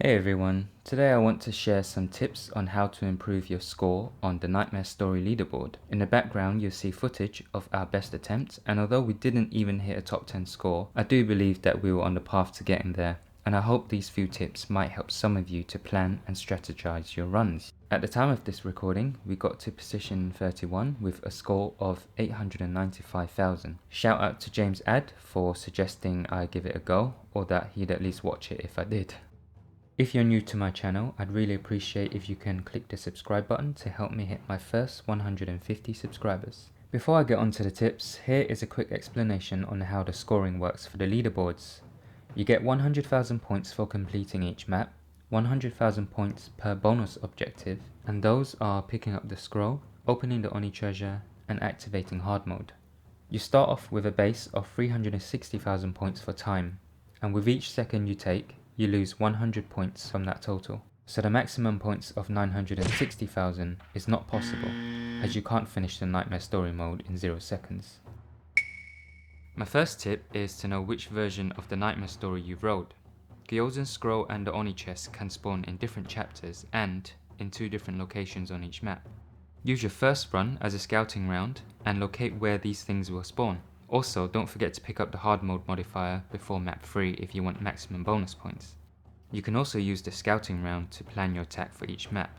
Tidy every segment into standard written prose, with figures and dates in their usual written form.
Hey everyone, today I want to share some tips on how to improve your score on the Nightmare Story leaderboard. In the background you'll see footage of our best attempt, and although we didn't even hit a top 10 score, I do believe that we were on the path to getting there, and I hope these few tips might help some of you to plan and strategize your runs. At the time of this recording, we got to position 31 with a score of 895,000. Shout out to James Ad for suggesting I give it a go, or that he'd at least watch it if I did. If you're new to my channel, I'd really appreciate if you can click the subscribe button to help me hit my first 150 subscribers. Before I get on to the tips, here is a quick explanation on how the scoring works for the leaderboards. You get 100,000 points for completing each map, 100,000 points per bonus objective, and those are picking up the scroll, opening the Oni treasure, and activating hard mode. You start off with a base of 360,000 points for time, and with each second you take, you lose 100 points from that total. So the maximum points of 960,000 is not possible, as you can't finish the Nightmare Story mode in 0 seconds. My first tip is to know which version of the Nightmare Story you've rolled. Gyozen Scroll and the Oni chest can spawn in different chapters and in 2 different locations on each map. Use your first run as a scouting round and locate where these things will spawn. Also, don't forget to pick up the hard mode modifier before map 3 if you want maximum bonus points. You can also use the scouting round to plan your attack for each map.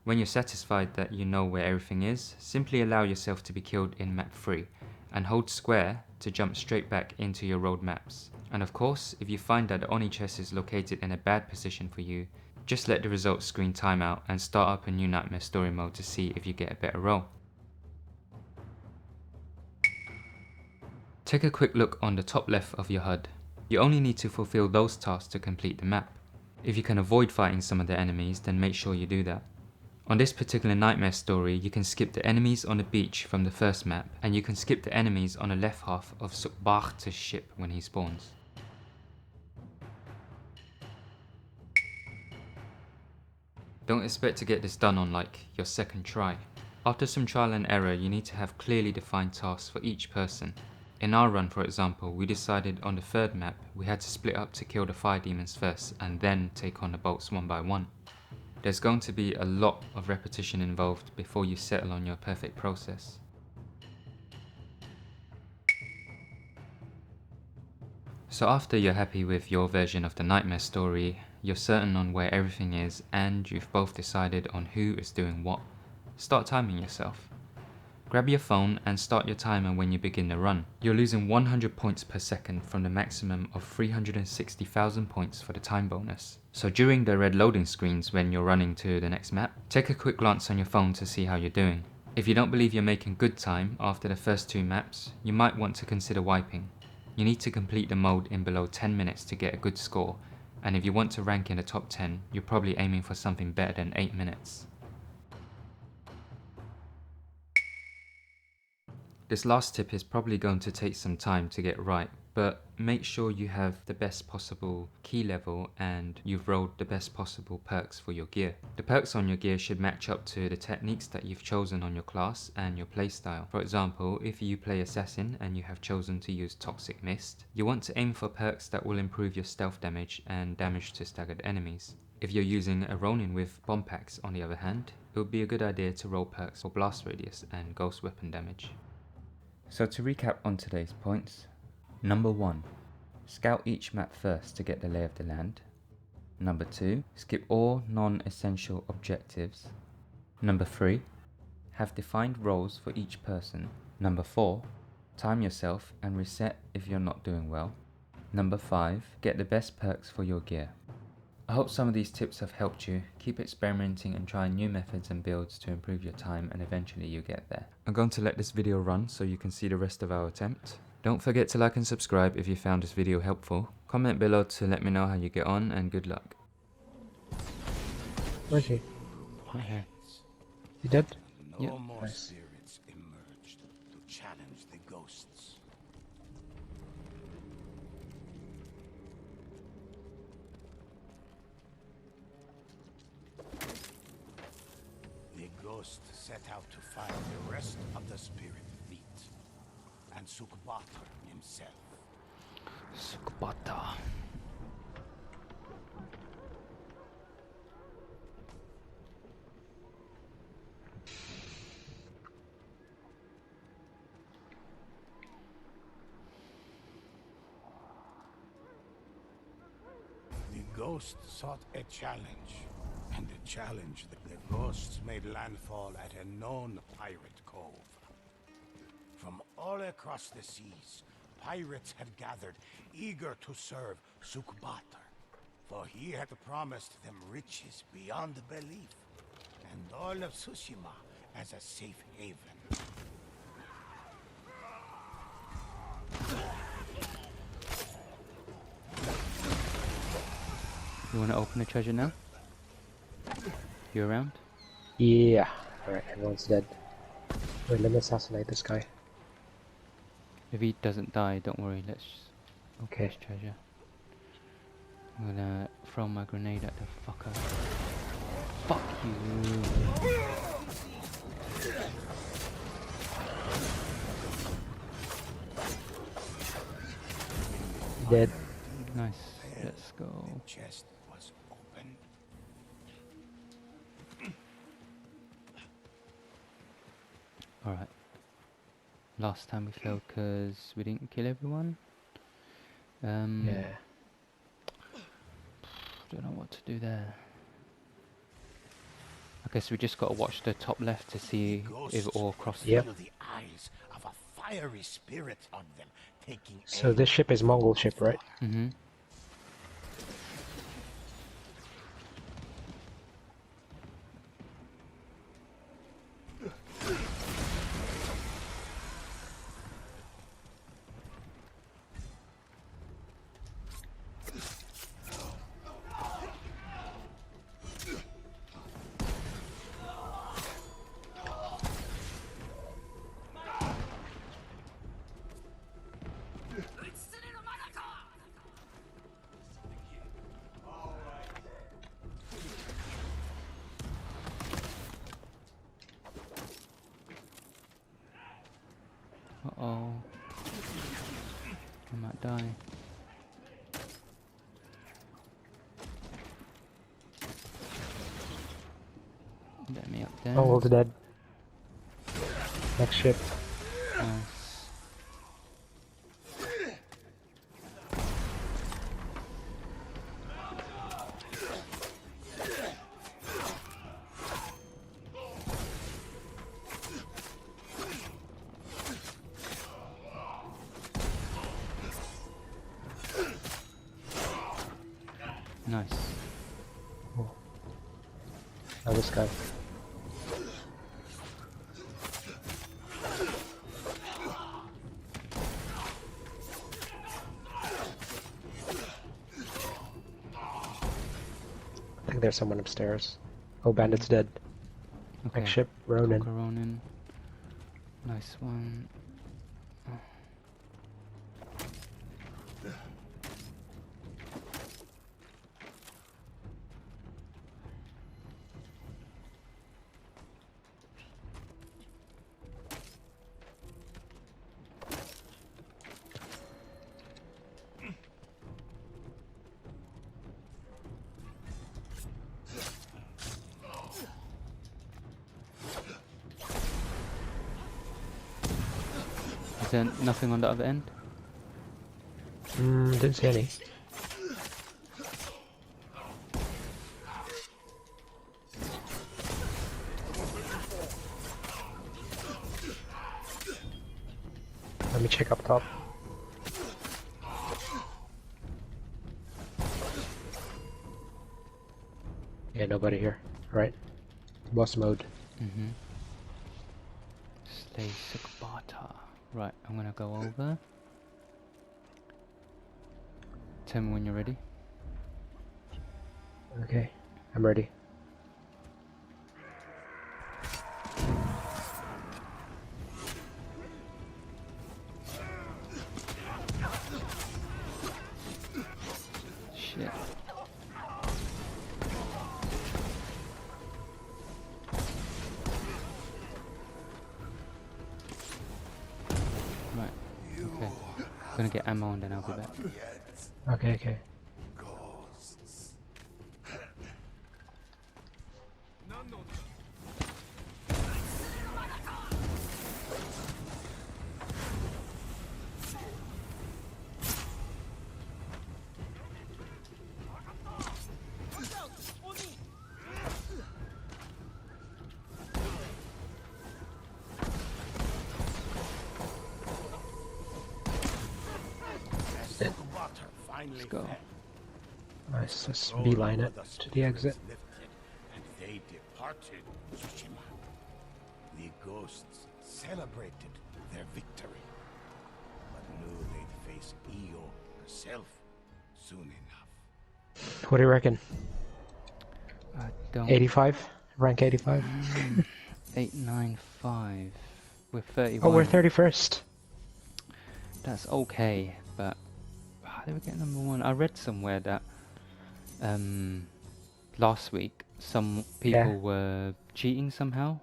When you're satisfied that you know where everything is, simply allow yourself to be killed in map 3 and hold square to jump straight back into your road maps. And of course, if you find that the Oni chest is located in a bad position for you, just let the results screen time out and start up a new Nightmare Story mode to see if you get a better roll. Take a quick look on the top left of your HUD. You only need to fulfill those tasks to complete the map. If you can avoid fighting some of the enemies, then make sure you do that. On this particular Nightmare Story, you can skip the enemies on the beach from the first map, and you can skip the enemies on the left half of Sukbach's ship when he spawns. Don't expect to get this done on like your second try. After some trial and error, you need to have clearly defined tasks for each person. In our run, for example, we decided on the third map we had to split up to kill the fire demons first and then take on the bolts one by one. There's going to be a lot of repetition involved before you settle on your perfect process. So after you're happy with your version of the Nightmare Story, you're certain on where everything is, and you've both decided on who is doing what, start timing yourself. Grab your phone and start your timer when you begin the run. You're losing 100 points per second from the maximum of 360,000 points for the time bonus. So during the red loading screens when you're running to the next map, take a quick glance on your phone to see how you're doing. If you don't believe you're making good time after the first 2 maps, you might want to consider wiping. You need to complete the mode in below 10 minutes to get a good score, and if you want to rank in the top 10, you're probably aiming for something better than 8 minutes. This last tip is probably going to take some time to get right, but make sure you have the best possible key level and you've rolled the best possible perks for your gear. The perks on your gear should match up to the techniques that you've chosen on your class and your playstyle. For example, if you play Assassin and you have chosen to use Toxic Mist, you want to aim for perks that will improve your stealth damage and damage to staggered enemies. If you're using a Ronin with bomb packs on the other hand, it would be a good idea to roll perks for blast radius and ghost weapon damage. So to recap on today's points, number 1, scout each map first to get the lay of the land. Number 2, skip all non-essential objectives. Number 3, have defined roles for each person. Number 4, time yourself and reset if you're not doing well. Number 5, get the best perks for your gear. I hope some of these tips have helped you. Keep experimenting and trying new methods and builds to improve your time, and eventually you get there. I'm going to let this video run so you can see the rest of our attempt. Don't forget to like and subscribe if you found this video helpful. Comment below to let me know how you get on, and good luck. Where's he? Right here. You dead? No Yeah, more nice. spirits emerged to challenge the ghosts. The ghost set out to find the rest of the spirit fleet and Sukbata himself. Sukbata. ghost sought a challenge, and the challenge the ghosts made landfall at a known pirate cove. From all across the seas, pirates had gathered, eager to serve Sukbatar, for he had promised them riches beyond belief, and all of Tsushima as a safe haven. You want to open the treasure now? You around? Yeah. Alright, everyone's dead. Wait, let me assassinate this guy. If he doesn't die, don't worry, let's open Okay. this treasure. I'm gonna throw my grenade at the fucker. Fuck you! Dead. Nice, let's go. The chest was open. Alright. Last time we failed because we didn't kill everyone. Yeah. Don't know what to do there. I guess we just gotta watch the top left to see if it all crosses. Yep. Feel the eyes of a fiery spirit on them, taking So aim this ship is Mongol ship, right? Mm-hmm. Uh-oh. I might die. Let me up there. Mongol's dead. Next ship. Nice. Nice. Oh. Now this guy. I think there's someone upstairs. Oh, bandit's dead. Okay. Next ship, Ronin. Conquer Ronin. Nice one. Is there nothing on the other end? Didn't see any. Let me check up top. Yeah, nobody here. Right. Boss mode. Mm-hmm. Slay Sukbata. Right, I'm gonna go over. Tell me when you're ready. Okay, I'm ready. Shit. Right, okay. I'm gonna get ammo and then I'll be back. Okay, okay. finally go. fell. Nice, let's Control beeline over it the to the exit. spirits lifted, and they departed Tsushima. The ghosts celebrated their victory, but knew they'd face Io herself soon enough. What do you reckon? I don't. 85? Rank 85? 895. We're 31. Oh, we're 31st. That's okay, but how did we get number 1? I read somewhere that last week some people were cheating somehow